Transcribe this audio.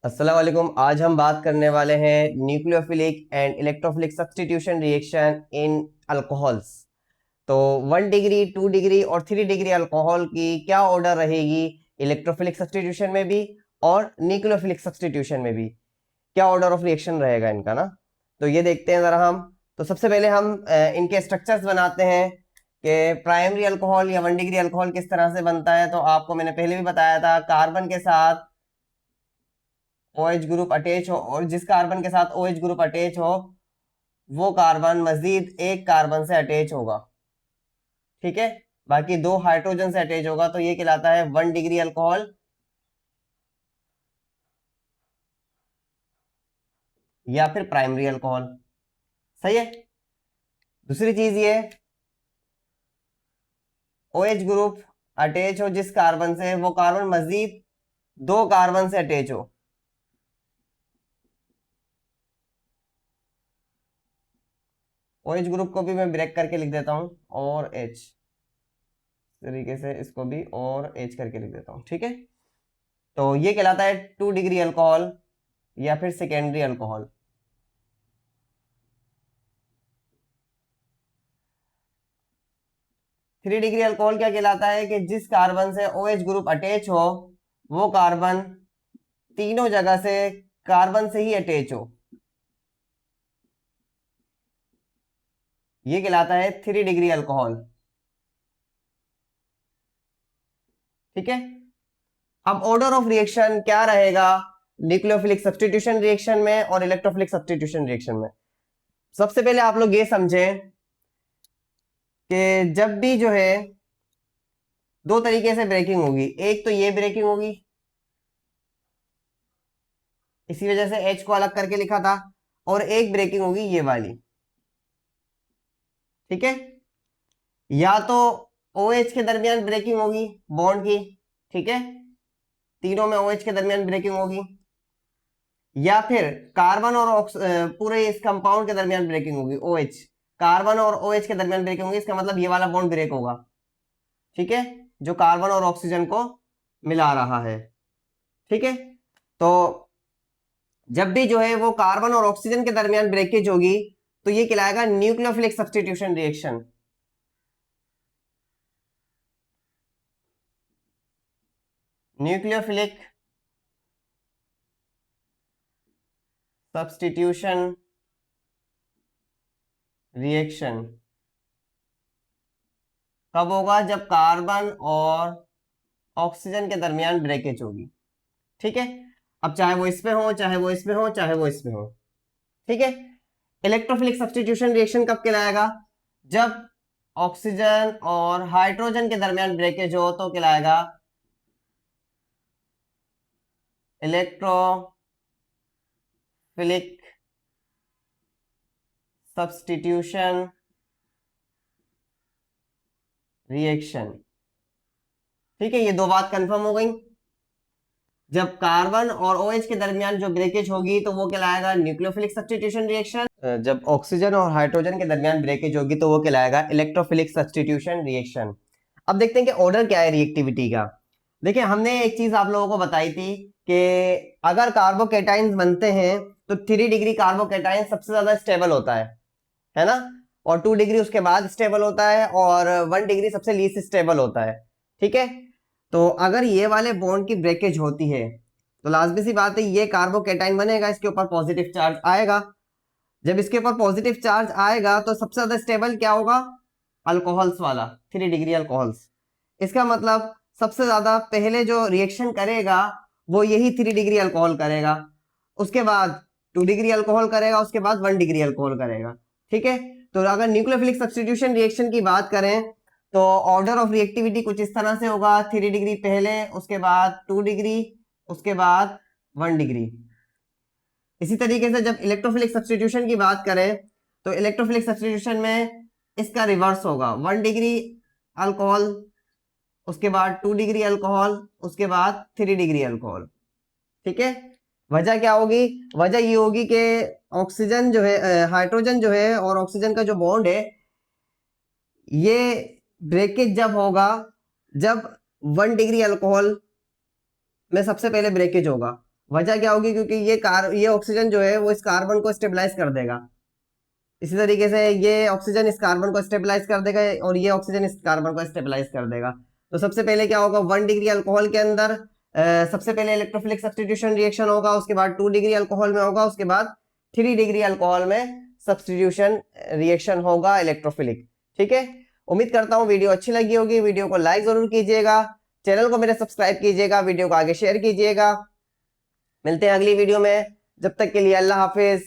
अस्सलाम वालेकुम। आज हम बात करने वाले हैं nucleophilic and electrophilic substitution reaction in alcohols. तो 1 डिग्री, 2 डिग्री और 3 डिग्री अल्कोहल की क्या ऑर्डर रहेगी इलेक्ट्रोफिलिक सब्स्टिट्यूशन में भी और न्यूक्लियोफिलिक सब्स्टिट्यूशन में भी, क्या ऑर्डर ऑफ रिएक्शन रहेगा इनका ना। तो ये देखते हैं ज़रा हम। तो सबसे पहले हम इनके स्ट्रक्चर्स बनाते हैं कि प्राइमरी अल्कोहल या 1 डिग्री अल्कोहल किस तरह से बनता है। तो आपको मैंने पहले भी बताया था, कार्बन के साथ OH ग्रुप अटैच हो और जिस कार्बन के साथ OH ग्रुप अटैच हो वो कार्बन मजीद एक कार्बन से अटैच होगा, ठीक है। बाकी दो हाइड्रोजन से अटैच होगा, तो ये कहलाता है 1 डिग्री अल्कोहल या फिर प्राइमरी अल्कोहल। सही है। दूसरी चीज ये, OH ग्रुप अटैच हो जिस कार्बन से, वो कार्बन मजीद दो कार्बन से अटैच हो। OH ग्रुप को भी मैं ब्रेक करके लिख देता हूं, और H तरीके से इसको भी और H करके लिख देता हूं, ठीक है। तो ये कहलाता है 2 डिग्री अल्कोहल या फिर सेकेंडरी अल्कोहल। 3 डिग्री अल्कोहल क्या कहलाता है कि जिस कार्बन से OH ग्रुप अटैच हो वो कार्बन तीनों जगह से कार्बन से ही अटैच हो, ये कहलाता है 3 डिग्री अल्कोहल, ठीक है। अब ऑर्डर ऑफ रिएक्शन क्या रहेगा न्यूक्लियोफिलिक सब्स्टिट्यूशन रिएक्शन में और इलेक्ट्रोफिलिक सब्स्टिट्यूशन रिएक्शन में। सबसे पहले आप लोग ये समझें कि जब भी जो है दो तरीके से ब्रेकिंग होगी। एक तो ये ब्रेकिंग होगी, इसी वजह से H को अलग करके लिखा था, और एक ब्रेकिंग होगी ये वाली, ठीक है। या तो OH के दरमियान ब्रेकिंग होगी बॉन्ड की, ठीक है, तीनों में OH के दरमियान ब्रेकिंग होगी, या फिर कार्बन और पूरे इस कंपाउंड के दरमियान ब्रेकिंग होगी। OH, कार्बन और OH के दरमियान ब्रेकिंग होगी, इसका मतलब ये वाला बॉन्ड ब्रेक होगा, ठीक है, जो कार्बन और ऑक्सीजन को मिला रहा है, ठीक है। तो जब भी जो है वो कार्बन और ऑक्सीजन के दरमियान ब्रेकेज होगी तो ये कहलाएगा nucleophilic substitution reaction. Nucleophilic substitution reaction कब होगा? जब कार्बन और ऑक्सीजन के दरमियान ब्रेकेज होगी, ठीक है। अब चाहे वो इसमें हो, चाहे वो इसमें हो, चाहे वो इसमें हो, ठीक है। इलेक्ट्रोफिलिक सब्स्टिट्यूशन रिएक्शन कब कहलाएगा? जब ऑक्सीजन और हाइड्रोजन के दरमियान ब्रेकेज हो तो कहलाएगा इलेक्ट्रोफिलिक सब्स्टिट्यूशन रिएक्शन, ठीक है। ये दो बात कंफर्म हो गई। जब कार्बन और OH के दरमियान जो ब्रेकेज होगी तो वो कहलाएगा न्यूक्लियोफिलिक सब्स्टिट्यूशन रिएक्शन। जब ऑक्सीजन और हाइड्रोजन के दरमियान ब्रेकेज होगी तो वो कहलाएगा इलेक्ट्रोफिलिक सब्स्टिट्यूशन रिएक्शन। अब देखते हैं कि ऑर्डर क्या है रिएक्टिविटी का। देखिए, हमने एक चीज आप लोगों को बताई थी कि अगर कार्बोकेटाइंस बनते हैं तो 3 डिग्री कार्बोकेटाइन सबसे ज्यादा स्टेबल होता है ना, और 2 डिग्री उसके बाद स्टेबल होता है, और 1 डिग्री सबसे लीस्ट स्टेबल होता है, ठीक है। तो अगर ये वाले बॉन्ड की ब्रेकेज होती है तो लाजमी सी बात है ये कार्बोकेटाइन बनेगा, इसके ऊपर पॉजिटिव चार्ज आएगा। जब इसके ऊपर पॉजिटिव चार्ज आएगा तो सबसे ज्यादा स्टेबल क्या होगा? अल्कोहल्स वाला, 3 डिग्री अल्कोहल्स। इसका मतलब सबसे ज्यादा पहले जो रिएक्शन करेगा वो यही 3 डिग्री अल्कोहल करेगा, उसके बाद 2 डिग्री अल्कोहल करेगा, उसके बाद 1 डिग्री अल्कोहल करेगा, ठीक है। तो अगर न्यूक्लियोफिलिक सब्स्टिट्यूशन रिएक्शन की बात करें तो ऑर्डर ऑफ रिएक्टिविटी कुछ इस तरह से होगा, 3 डिग्री पहले, उसके बाद 2 डिग्री, उसके बाद 1 डिग्री। इसी तरीके से जब इलेक्ट्रोफिलिक सब्स्टिट्यूशन की बात करें तो इलेक्ट्रोफिलिक सब्स्टिट्यूशन में इसका रिवर्स होगा, 1 डिग्री अल्कोहल, उसके बाद 2 डिग्री अल्कोहल, उसके बाद 3 डिग्री अल्कोहल, ठीक है। वजह क्या होगी? वजह ये होगी कि ऑक्सीजन जो है, हाइड्रोजन जो है और ऑक्सीजन का जो बॉन्ड है, ये ब्रेकेज जब होगा जब 1 डिग्री अल्कोहल में सबसे पहले ब्रेकेज होगा। वजह क्या होगी, क्योंकि ये ऑक्सीजन जो है वो इस कार्बन को स्टेबलाइज कर देगा। इसी तरीके से ये ऑक्सीजन इस कार्बन को स्टेबलाइज कर देगा और ये ऑक्सीजन इस कार्बन को स्टेबलाइज कर देगा। तो सबसे पहले क्या होगा, 1 डिग्री अल्कोहल के अंदर सबसे पहले इलेक्ट्रोफिलिक सब्स्टिट्यूशन रिएक्शन होगा, उसके बाद 2 डिग्री अल्कोहल में होगा, उसके बाद 3 डिग्री अल्कोहल में सब्स्टिट्यूशन रिएक्शन होगा इलेक्ट्रोफिलिक। ठीक है, उम्मीद करता हूँ वीडियो अच्छी लगी होगी। वीडियो को लाइक जरूर कीजिएगा, चैनल को मेरे सब्सक्राइब कीजिएगा, वीडियो को आगे शेयर कीजिएगा। मिलते हैं अगली वीडियो में, जब तक के लिए अल्लाह हाफिज।